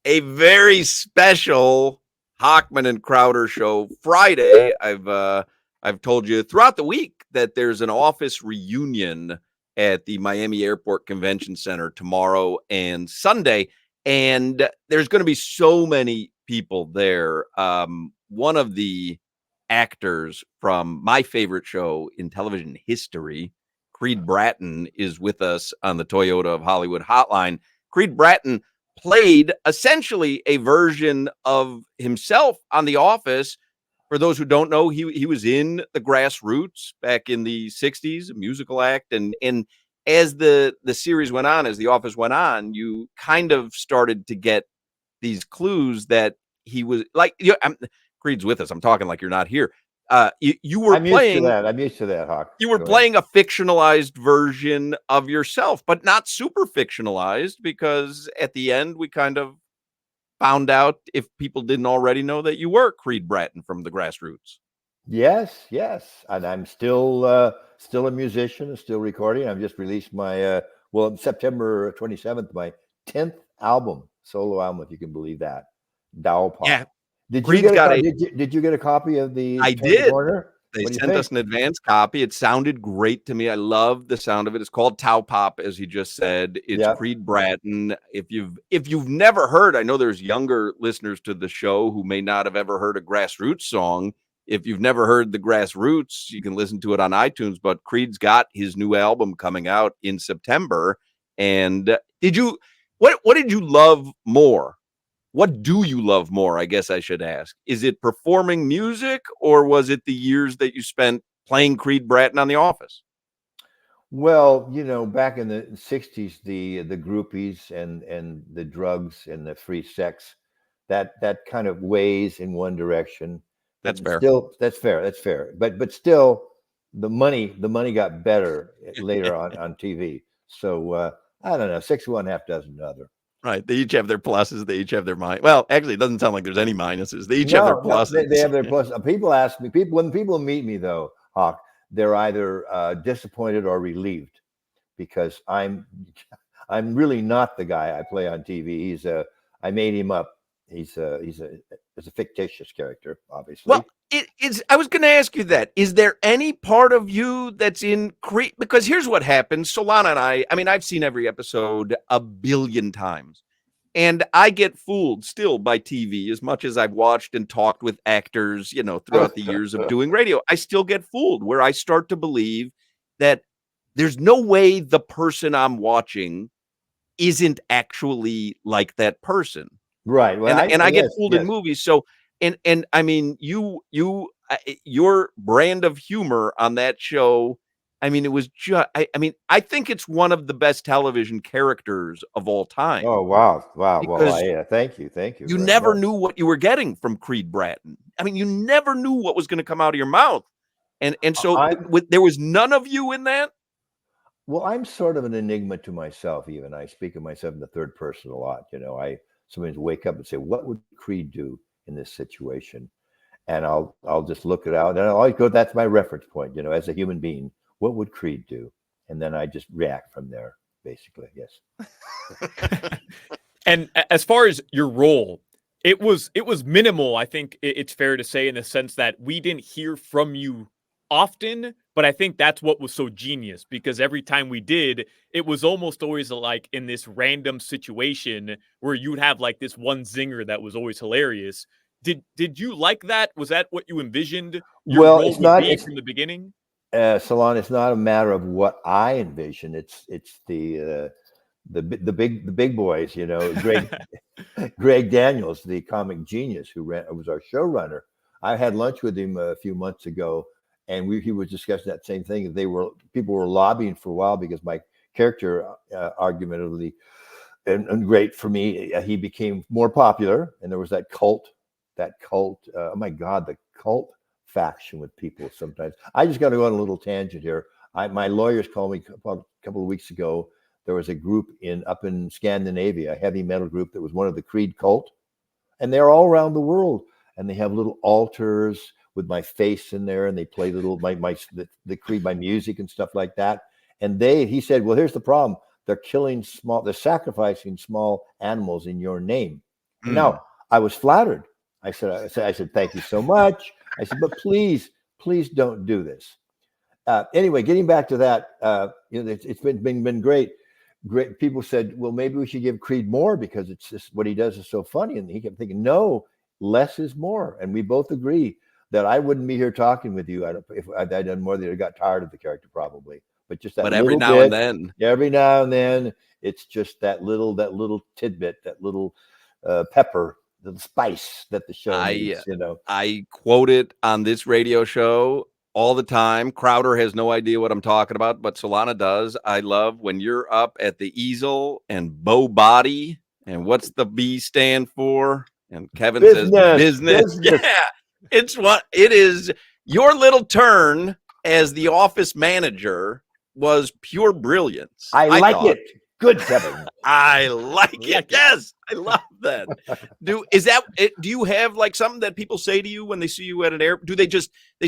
a very special Hochman and Crowder Show Friday. I've told you throughout the week that there's an office reunion at the Miami Airport Convention Center tomorrow and Sunday, and there's going to be so many people there. One of the actors from my favorite show in television history, Creed Bratton, is with us on the Toyota of Hollywood hotline. Creed Bratton played essentially a version of himself on The Office. For those who don't know, he was in the Grassroots back in the 60s, a musical act. And as the series went on, as The Office went on, you kind of started to get these clues that he was like, Creed's with us. I'm talking like you're not here. You were playing. I'm used to that, Hawk. You were playing a fictionalized version of yourself, but not super fictionalized, because at the end we kind of found out, if people didn't already know, that you were Creed Bratton from the Grassroots. Yes, and I'm still a musician and still recording. I've just released my September 27th, my 10th solo album, if you can believe that. Dow Pop. Yeah. Did you get a copy of the? I did. Corner? They sent us an advance copy. It sounded great to me. I love the sound of it. It's called Tau Pop, as he just said. It's Creed Bratton. If you've never heard, I know there's younger listeners to the show who may not have ever heard a Grassroots song. If you've never heard the Grassroots, you can listen to it on iTunes. But Creed's got his new album coming out in September. And what did you love more? What do you love more, I guess I should ask? Is it performing music, or was it the years that you spent playing Creed Bratton on The Office? Well, back in the 60s, the groupies and the drugs and the free sex, that kind of weighs in one direction. That's fair. That's fair. But still, the money got better later on TV. So I don't know, 6 of one, half dozen other. Right. They each have their pluses. They each have their minuses. Well, actually, it doesn't sound like there's any minuses. They each have their pluses. No, they have their pluses. People ask me, when people meet me, though, Hawk, they're either disappointed or relieved, because I'm really not the guy I play on TV. I made him up. He's a fictitious character, obviously. Well, I was going to ask you that. Is there any part of you that's in Creed? Because here's what happens. Solana and I mean, I've seen every episode a billion times, and I get fooled still by TV as much as I've watched and talked with actors, throughout the years of doing radio. I still get fooled, where I start to believe that there's no way the person I'm watching isn't actually like that person. Right. Well, I get fooled in movies. So, and I mean, your brand of humor on that show, I mean, it was just, I think it's one of the best television characters of all time. Oh, wow. Well, yeah. Thank you. You never knew what you were getting from Creed Bratton. I mean, you never knew what was going to come out of your mouth. And so there was none of you in that. Well, I'm sort of an enigma to myself. Even I speak of myself in the third person a lot. I sometimes wake up and say, what would Creed do in this situation? And I'll just look it out, and I'll always go, that's my reference point, as a human being, what would Creed do? And then I just react from there, basically. Yes. And as far as your role, it was minimal. I think it's fair to say, in the sense that we didn't hear from you often, but I think that's what was so genius, because every time we did, it was almost always like in this random situation where you would have like this one zinger that was always hilarious. Did you like that? Was that what you envisioned your role would be from the beginning? Salon, it's not a matter of what I envision. It's the big boys, Greg Daniels, the comic genius who was our showrunner. I had lunch with him a few months ago, and he was discussing that same thing. People were lobbying for a while, because my character, argumentatively and great for me, he became more popular, and there was that cult. Oh my God, the cult faction with people. Sometimes I just got to go on a little tangent here. My lawyers called me a couple of weeks ago. There was a group up in Scandinavia, a heavy metal group that was one of the Creed cult, and they're all around the world, and they have little altars with my face in there, and they play the Creed, my music and stuff like that. And he said, well, here's the problem. They're sacrificing small animals in your name. Now, I was flattered. I said, thank you so much. I said, but please don't do this. Anyway, getting back to that, it's been great. Great. People said, well, maybe we should give Creed more because it's just what he does is so funny. And he kept thinking, no, less is more. And we both agree that I wouldn't be here talking with you if I'd done more. That I got tired of the character probably. But just that. But every now and then, it's just that little tidbit, that little pepper, the spice that the show needs. I quote it on this radio show all the time. Crowder has no idea what I'm talking about, but Solana does. I love when you're up at the easel and Bo Body, and what's the B stand for? And Kevin says business. Yeah, it's what it is. Your little turn as the office manager was pure brilliance. I like it. Good, Kevin. I like it. Yes, I love that. Do you have like something that people say to you when they see you at an airport? Do they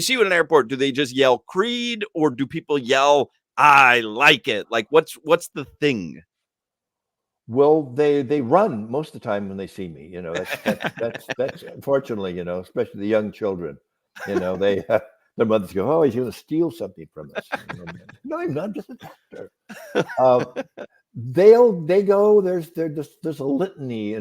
see you at an airport? Do they just yell Creed, or do people yell I like it? Like what's the thing? Well, they run most of the time when they see me. That's unfortunately, especially the young children. They their mothers go, oh, he's going to steal something from us. No, I'm not. I'm just a doctor. They go. There's a litany.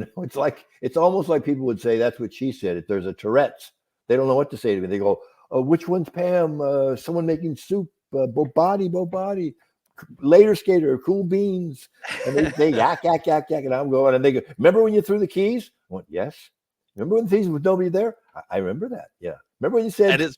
It's almost like people would say that's what she said. If there's a Tourette's, they don't know what to say to me. They go, which one's Pam? Someone making soup. Bo Body. Later skater, cool beans. And they yak, and I'm going. And they go, remember when you threw the keys? I went, yes. Remember when the keys was nobody there? I remember that. Yeah. Remember when you said, did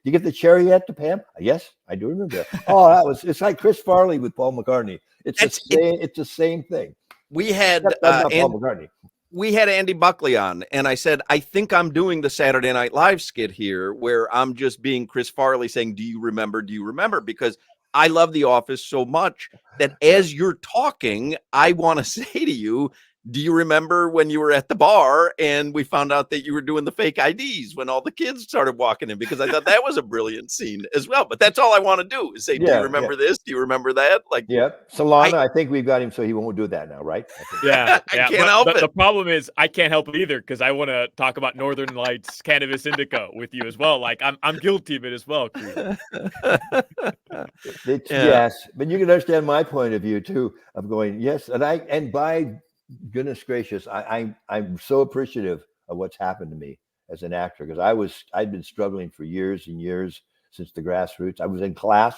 you get the chariot to Pam? Yes, I do remember that. Oh, it's like Chris Farley with Paul McCartney. It's the same thing. We had Paul McCartney. We had Andy Buckley on, and I said, I think I'm doing the Saturday Night Live skit here where I'm just being Chris Farley saying, do you remember? Because I love The Office so much that as you're talking, I want to say to you, do you remember when you were at the bar and we found out that you were doing the fake IDs when all the kids started walking in? Because I thought that was a brilliant scene as well. But that's all I want to do is say, do you remember this? Do you remember that? Solana, I think we've got him so he won't do that now, right? Yeah. I can't help it. The problem is I can't help it either because I want to talk about Northern Lights Cannabis Indica with you as well. Like I'm guilty of it as well, Creed. Yes, but you can understand my point of view too of going, yes, and by goodness gracious, I'm so appreciative of what's happened to me as an actor because I'd been struggling for years and years since the grassroots. I was in class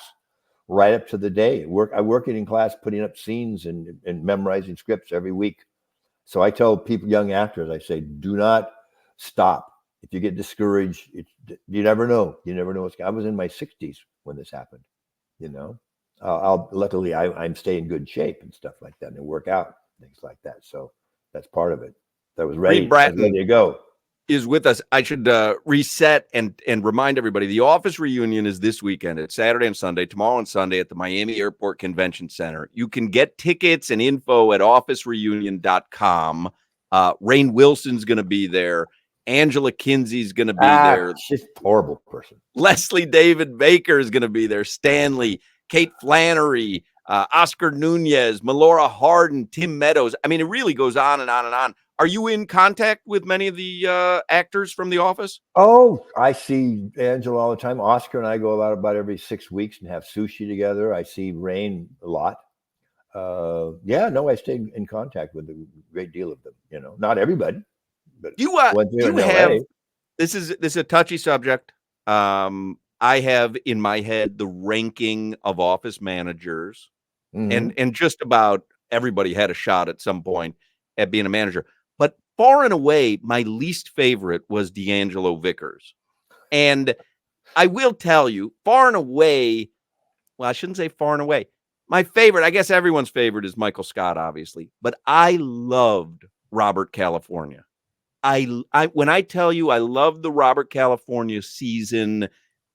right up to the day. I work in class, putting up scenes and memorizing scripts every week. So I tell people, young actors, I say, do not stop. If you get discouraged, you never know. You never know I was in my 60s when this happened. Luckily I'm staying in good shape and stuff like that, and work out. Things like that. So that's part of it. That was ready. Creed Bratton ready to go. Is with us. I should reset and remind everybody the Office reunion is this weekend. It's Saturday and Sunday, tomorrow and Sunday at the Miami Airport Convention Center. You can get tickets and info at officereunion.com. Rainn Wilson's going to be there. Angela Kinsey's going to be there. She's a horrible person. Leslie David Baker is going to be there. Stanley, Kate Flannery, Oscar Nunez, Melora Hardin, Tim Meadows. I mean, it really goes on and on and on. Are you in contact with many of the actors from The Office? Oh, I see Angela all the time. Oscar and I go out about every 6 weeks and have sushi together. I see Rainn a lot. I stay in contact with a great deal of them. Not everybody, but you have. This is a touchy subject. I have in my head the ranking of office managers. Mm-hmm. And just about everybody had a shot at some point at being a manager. But far and away, my least favorite was D'Angelo Vickers. And I will tell you, far and away, well, I shouldn't say far and away. My favorite, I guess everyone's favorite is Michael Scott, obviously. But I loved Robert California. When I tell you I loved the Robert California season,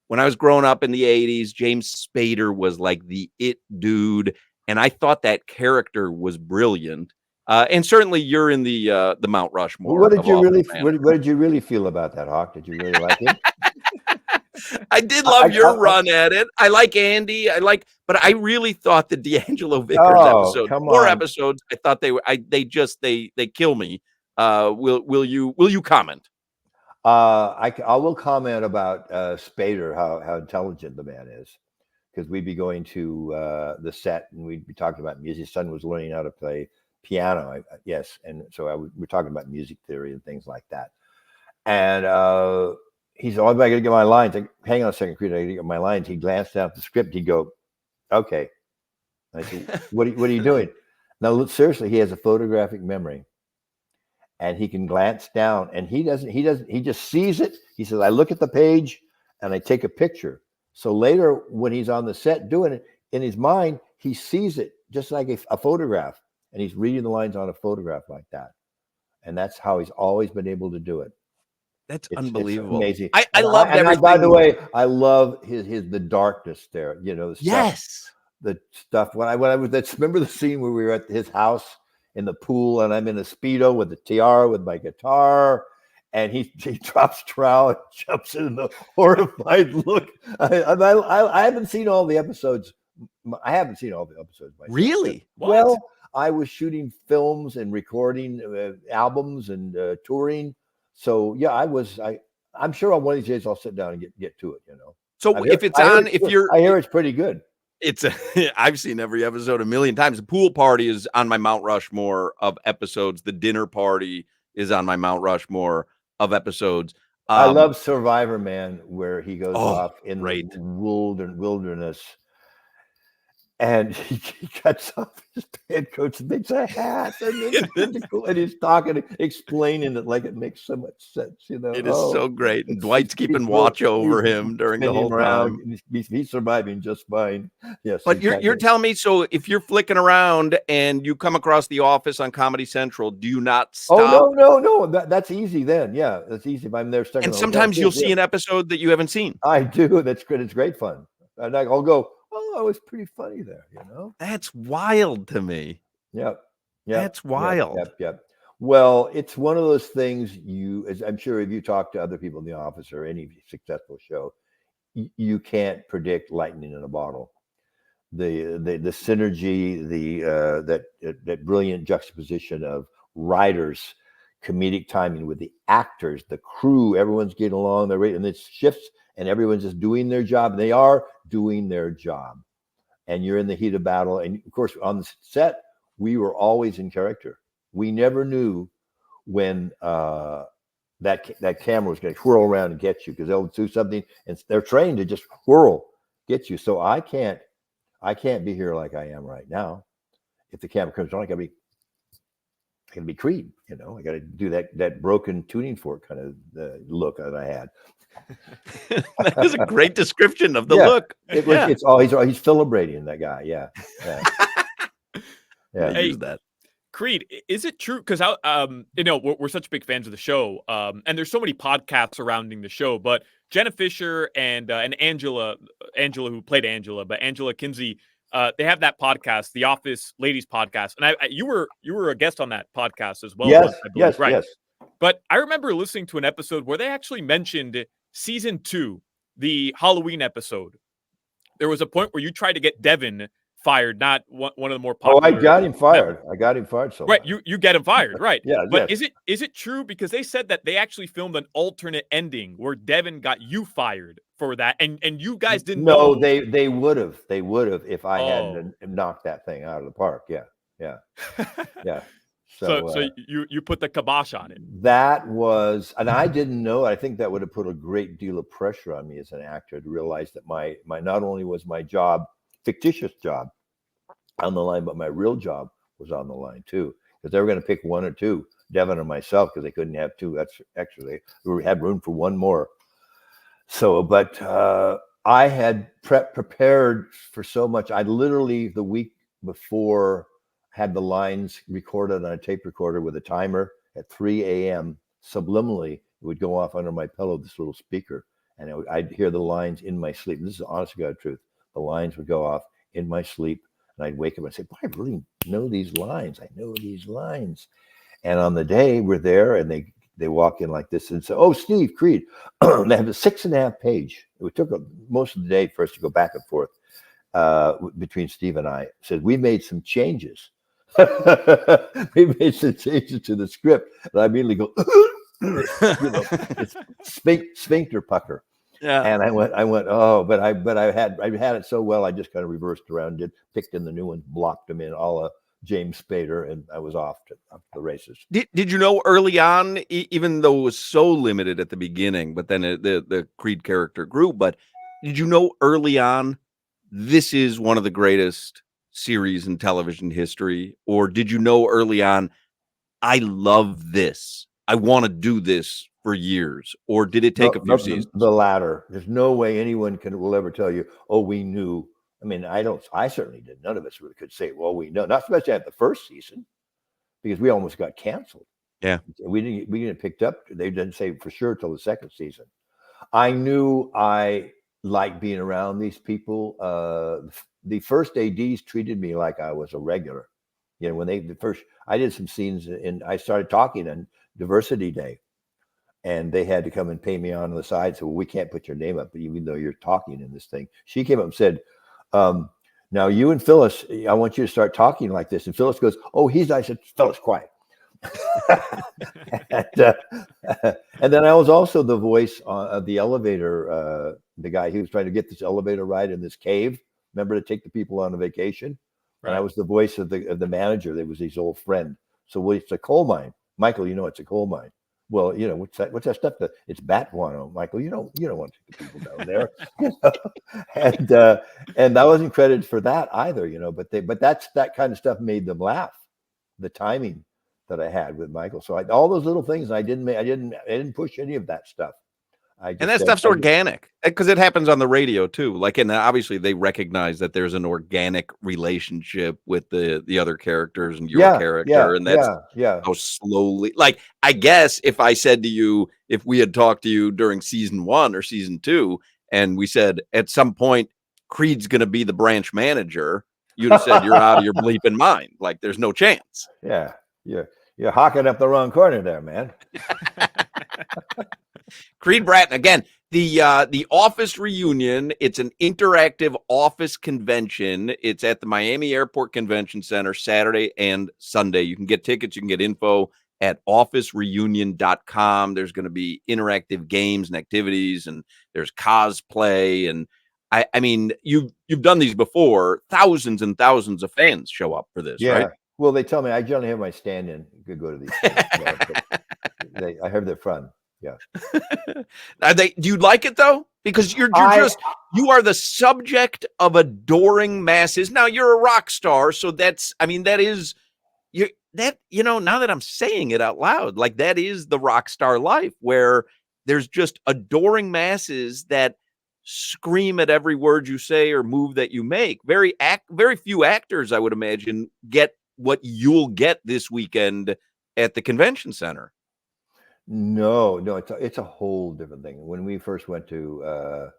when I was growing up in the 80s, James Spader was like the it dude. And I thought that character was brilliant. And certainly you're in the Mount Rushmore. What did you really feel about that, Hawk? Did you really like it? I did love your run at it. I like Andy. But I really thought the D'Angelo Vickers episode, 4 episodes, I thought they kill me Will you comment? I will comment about Spader, how intelligent the man is, because we'd be going to the set and we'd be talking about music. His son was learning how to play piano, yes, and so we're talking about music theory and things like that. And he said, "Oh, I got to get my lines." Like, hang on a second, Creed, I got to get my lines. He'd glance down at the script. He'd go, "Okay." I said, what are you doing? Now, look, seriously, he has a photographic memory. And he can glance down, and he just sees it. He says, "I look at the page and I take a picture." So later when he's on the set doing it, in his mind, he sees it just like a photograph, and he's reading the lines on a photograph like that. And that's how he's always been able to do it. That's It's unbelievable. amazing. I loved everything. By the way, I love the darkness there. The yes. the stuff. When I was, remember the scene where we were at his house in the pool, and I'm in a Speedo with the tiara with my guitar, and he drops trowel and jumps in the horrified look. I haven't seen all the episodes. I haven't seen all the episodes myself. Really? Well, I was shooting films and recording albums and touring. So yeah, I'm sure on one of these days I'll sit down and get to it. So if it's on, I hear it's pretty good. I've seen every episode a million times. The pool party is on my Mount Rushmore of episodes. The dinner party is on my Mount Rushmore of episodes. I love Survivor Man, where he goes off in the wilderness, and he cuts off his pant coats and makes a hat, and he's talking, explaining it like it makes so much sense. It is so great. And Dwight's keeping watch over him during the whole time. He's surviving just fine. Yes, but you're telling me, so if you're flicking around and you come across The Office on Comedy Central, do you not stop? Oh no, that's easy then. Yeah, that's easy if I'm there stuck. And sometimes you'll see an episode that you haven't seen. I do. That's good. It's great fun. And I'll go, "Oh, it was pretty funny there," That's wild to me. Yep. That's wild. Yep. Well, it's one of those things as I'm sure if you talk to other people in the office or any successful show, you can't predict lightning in a bottle. The synergy, that brilliant juxtaposition of writers, comedic timing with the actors, the crew, everyone's getting along, and it shifts, and everyone's just doing their job. And they are doing their job. And you're in the heat of battle. And of course, on the set, we were always in character. We never knew when that camera was going to whirl around and get you, because they'll do something and they're trained to just whirl, get you. So I can't be here like I am right now. If the camera comes on, I gotta be Creed. I got to do that broken tuning fork kind of look that I had. That is a great description of the look. It's all he's celebrating, that guy. Yeah. Use that. Creed, is it true? Because we're such big fans of the show, and there's so many podcasts surrounding the show. But Jenna Fisher and Angela, who played Angela, but Angela Kinsey, they have that podcast, The Office Ladies Podcast, and you were a guest on that podcast as well. Yes. But I remember listening to an episode where they actually mentioned season 2, the Halloween episode. There was a point where you tried to get Devin fired, not one of the more popular. Oh, I got him fired. So right, you get him fired, right? Yeah. But is it true? Because they said that they actually filmed an alternate ending where Devin got you fired for that, and you guys didn't know. No, they would have if I hadn't knocked that thing out of the park. Yeah. So you put the kibosh on it. That was, and I didn't know. I think that would have put a great deal of pressure on me as an actor to realize that my not only was my job, fictitious job, on the line, but my real job was on the line too, because they were going to pick one or two, Devin and myself, because they couldn't have two. That's actually, we had room for one more. So, but I had prepared for so much. I literally the week before had the lines recorded on a tape recorder with a timer at 3 a.m. Subliminally, it would go off under my pillow, this little speaker, and I'd hear the lines in my sleep. This is honest to God truth. The lines would go off in my sleep, and I'd wake up and say, "Boy, I really know these lines. I know these lines." And on the day we're there, and they walk in like this and say, "Oh, Steve, Creed." They have a 6.5 page. It took most of the day for us to go back and forth between Steve and I. Said, "We made some changes." We made some changes to the script, and I immediately go, it's sphincter pucker. Yeah. And I went, oh, but I had it so well, I just kind of reversed around, picked in the new ones, blocked them in, all James Spader, and I was off to the races. Did you know early on, even though it was so limited at the beginning, but then the Creed character grew, but did you know early on this is one of the greatest series in television history? Or did you know early on, I love this, I want to do this for years? Or did it take a few seasons? The latter. There's no way anyone will ever tell you, oh, we knew. I mean, I certainly did. None of us really could say, well, we know. Not especially at the first season, because we almost got canceled. Yeah. We didn't picked up. They didn't say for sure till the second season. I knew I liked being around these people. The first ADs treated me like I was a regular. You know, when I did some scenes and I started talking on Diversity Day, and they had to come and pay me on the side. So we can't put your name up, even though you're talking in this thing. She came up and said, now you and Phyllis, I want you to start talking like this. And Phyllis goes, oh, he's nice. I said, Phyllis, quiet. And then I was also the voice of the elevator, the guy who was trying to get this elevator ride in this cave. Remember, to take the people on a vacation? Right. And I was the voice of the manager. That was his old friend. So it's a coal mine. Michael, you know it's a coal mine. Well, you know, what's that stuff? It's bat guano, Michael. You don't want to take the people down there. You know? And I wasn't credited for that either, you know. But that kind of stuff made them laugh. The timing that I had with Michael. So all those little things, I didn't push any of that stuff. And that stuff's organic, because it happens on the radio too. Like, and obviously they recognize that there's an organic relationship with the other characters and your character, and that's how slowly. Like, I guess if I said to you, if we had talked to you during season 1 or season 2, and we said at some point Creed's going to be the branch manager, you'd have said you're out of your bleeping mind. Like, there's no chance. Yeah, you're hawking up the wrong corner there, man. Creed Bratton, again, the Office reunion. It's an interactive Office convention. It's at the Miami Airport Convention Center Saturday and Sunday. You can get tickets. You can get info at officereunion.com. There's going to be interactive games and activities, and there's cosplay. And I mean, you've done these before. Thousands and thousands of fans show up for this, right? Well, they tell me I generally have my stand-in to go to these things. I heard they're fun. Yeah. Do you like it though? Because you are the subject of adoring masses. Now you're a rock star, so that is now that I'm saying it out loud, like, that is the rock star life, where there's just adoring masses that scream at every word you say or move that you make. Very few actors, I would imagine, get what you'll get this weekend at the convention center. No, it's a whole different thing. When we first went to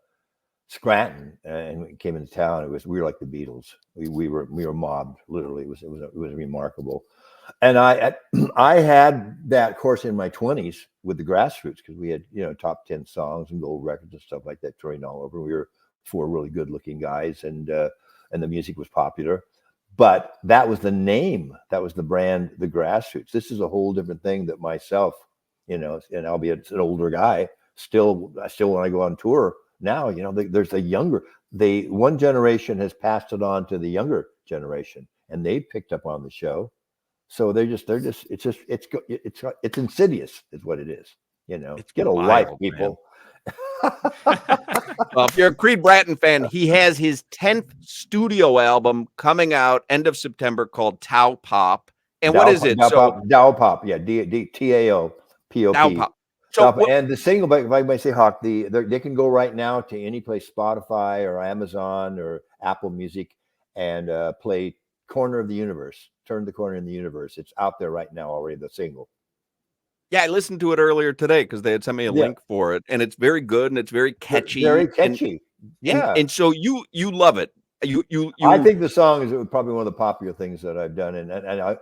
Scranton and we came into town, we were like the Beatles. We were mobbed, literally. It was remarkable. And I had that course in my 20s with the Grassroots, because we had, top 10 songs and gold records and stuff like that touring all over. We were 4 really good looking guys, and the music was popular. But that was the name, that was the brand, the Grassroots. This is a whole different thing that myself, and albeit an older guy, I still when I go on tour now, there's one generation has passed it on to the younger generation, and they picked up on the show. So it's insidious is what it is. Get a life, people. Well, if you're a Creed Bratton fan, he has his 10th studio album coming out end of September called Tao Pop. And what is it? Tao Pop, yeah, DTAO. POP. So and the single, if I may say, Hawk, they can go right now to any place, Spotify or Amazon or Apple Music, and play Corner of the Universe. Turn the Corner in the Universe. It's out there right now already, the single. Yeah, I listened to it earlier today because they had sent me a link for it, and it's very good and it's very catchy. Very catchy. And so you love it. You I think the song is probably one of the popular things that I've done, and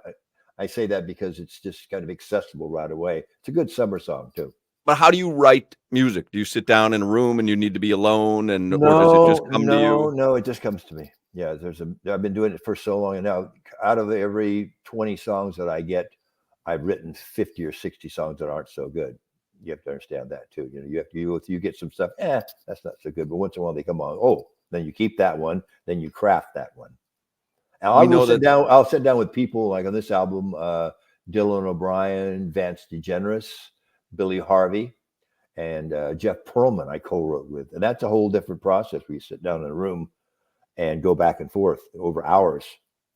I say that because it's just kind of accessible right away. It's a good summer song too. But how do you write music? Do you sit down in a room and you need to be alone, or does it just come to you? No, it just comes to me. Yeah, I've been doing it for so long, and now out of every 20 songs that I get, I've written 50 or 60 songs that aren't so good. You have to understand that too. You get some stuff, that's not so good. But once in a while they come on, then you keep that one, then you craft that one. And I'll sit down with people like on this album, Dylan O'Brien, Vance DeGeneres, Billy Harvey, and Jeff Pearlman I co-wrote with. And that's a whole different process where you sit down in a room and go back and forth over hours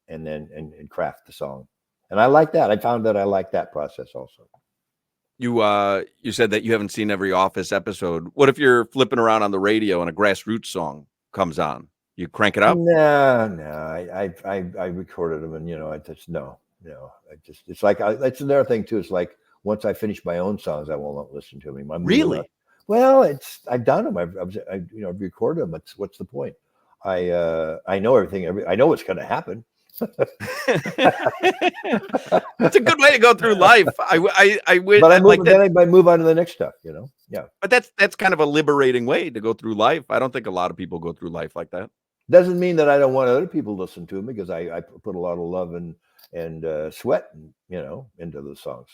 and then and craft the song. And I like that. I found that I like that process also. You said that you haven't seen every Office episode. What if you're flipping around on the radio and a grassroots song comes on? You crank it up? No. I recorded them, and I just no. It's like that's another thing too. It's like once I finish my own songs, I won't listen to them. Really? Well, I've done them. I've recorded them. What's the point? I know everything. I know what's going to happen. That's a good way to go through life. I wish, but I move on to the next stuff. Yeah. But that's kind of a liberating way to go through life. I don't think a lot of people go through life like that. Doesn't mean that I don't want other people to listen to them, because I put a lot of love and sweat, into the songs.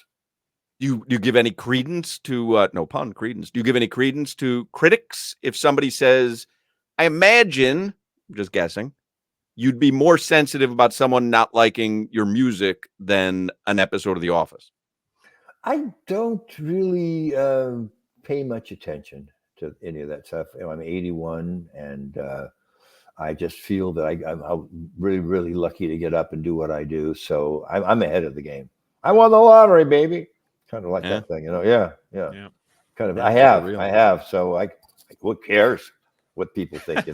Do you give any credence to no pun credence? Do you give any credence to critics if somebody says, I imagine, I'm just guessing, you'd be more sensitive about someone not liking your music than an episode of The Office? I don't really pay much attention to any of that stuff. I'm 81, and I just feel that I'm really, really lucky to get up and do what I do. So I'm ahead of the game. I won the lottery, baby. Kind of like that thing, Yeah. Kind of. I have. So who cares what people think?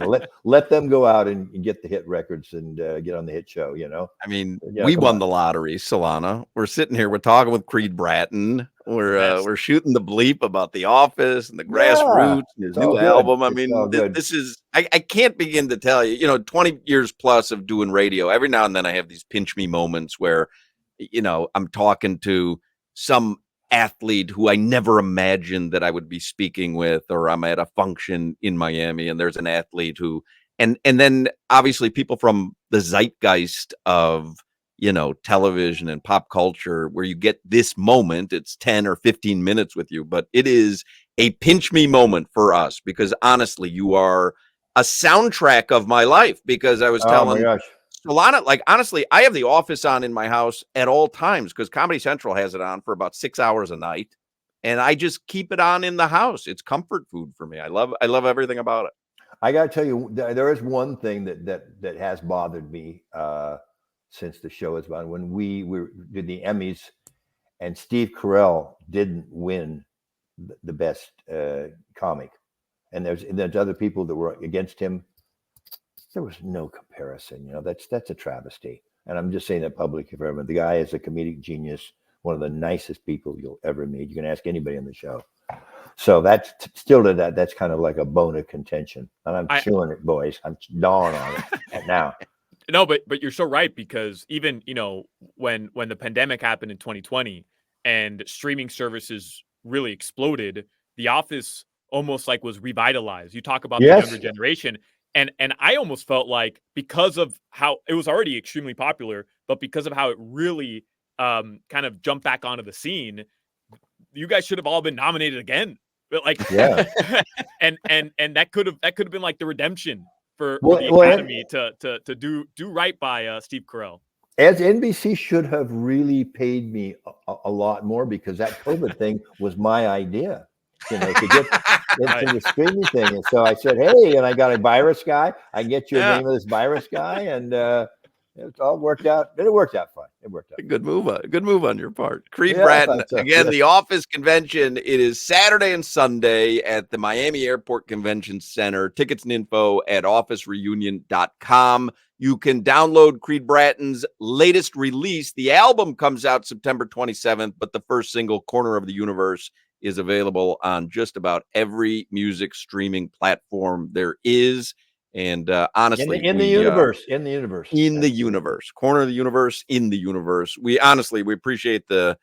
Let them go out and get the hit records and get on the hit show. I mean, we won the lottery, Solana. We're sitting here. We're talking with Creed Bratton. We're shooting the bleep about The Office and the grassroots and his new album. I mean, this is. I can't begin to tell you. 20 years plus of doing radio. Every now and then I have these pinch me moments where, I'm talking to some athlete who I never imagined that I would be speaking with, or I'm at a function in Miami and there's an athlete who, and then obviously people from the zeitgeist of, television and pop culture, where you get this moment, it's 10 or 15 minutes with you, but it is a pinch me moment for us, because honestly, you are a soundtrack of my life, because I was telling Solana, like, honestly, I have The Office on in my house at all times because Comedy Central has it on for about 6 hours a night, and I just keep it on in the house. It's comfort food for me. I love everything about it. I got to tell you, there is one thing that has bothered me since the show is on. When we did the Emmys, and Steve Carell didn't win the best comic, and there's other people that were against him. There was no comparison. That's a travesty. And I'm just saying that publicly for everyone. The guy is a comedic genius, one of the nicest people you'll ever meet. You can ask anybody on the show. So that's still that's kind of like a bone of contention. And I'm chewing it, boys. I'm gnawing on it now. No, but you're so right, because even, when the pandemic happened in 2020 and streaming services really exploded, The Office almost like was revitalized. You talk about the younger generation. And I almost felt like, because of how it was already extremely popular, but because of how it really kind of jumped back onto the scene, you guys should have all been nominated again. But and that could have been like the redemption for the Academy to do right by Steve Carell. As NBC should have really paid me a lot more, because that COVID thing was my idea. To get into the streaming thing. And so I said, hey, and I got a virus guy. I can get you a name of this virus guy. And it all worked out. It worked out fine. It worked out. Good move on your part. Creed Bratton. Again, The Office convention. It is Saturday and Sunday at the Miami Airport Convention Center. Tickets and info at officereunion.com. You can download Creed Bratton's latest release. The album comes out September 27th, but the first single, Corner of the Universe, is available on just about every music streaming platform there is. And honestly, in the universe, Corner of the Universe, in the universe. We appreciate the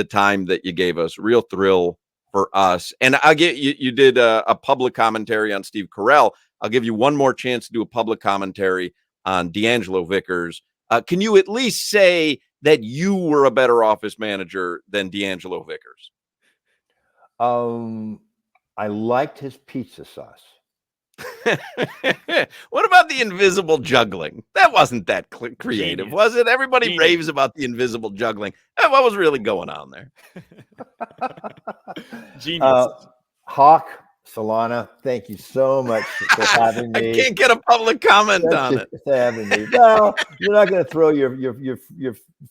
time that you gave us. Real thrill for us. And I'll get you did a public commentary on Steve Carell. I'll give you one more chance to do a public commentary on D'Angelo Vickers. Can you at least say that you were a better office manager than D'Angelo Vickers? I liked his pizza sauce. What about the invisible juggling? That wasn't that creative, Genius. was it? Everybody Genius. raves about the invisible juggling. What was really going on there? Genius. Hawk, Solana, thank you so much for having me. I can't get a public comment on it. For having me. Well, you're not going to throw your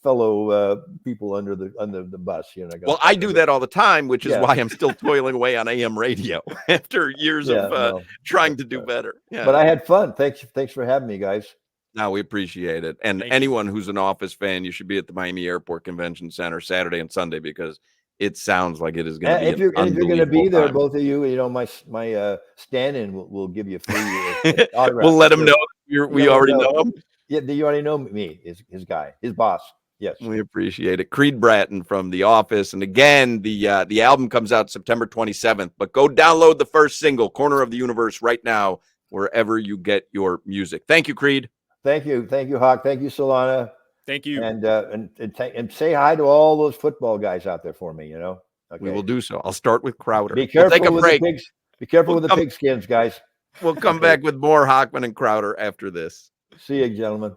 fellow people under the bus. You're not gonna Well, I do that all the time, which is why I'm still toiling away on AM radio after years of trying to do better. Yeah. But I had fun. Thanks for having me, guys. No, we appreciate it. And anyone who's an Office fan, you should be at the Miami Airport Convention Center Saturday and Sunday, because it sounds like it is going to be. If you're going to be there, both of you, my stand-in will give you a free autograph. We'll let him know we already know him. Yeah, you already know me, his guy, his boss. Yes, we appreciate it. Creed Bratton from The Office, and again, the album comes out September 27th. But go download the first single, "Corner of the Universe," right now, wherever you get your music. Thank you, Creed. Thank you, Hawk. Thank you, Solana. Thank you. And say hi to all those football guys out there for me. Okay. We will do so. I'll start with Crowder. Be careful with the pigs. Be careful with the pigskins, guys. We'll come back with more Hochman and Crowder after this. See you, gentlemen.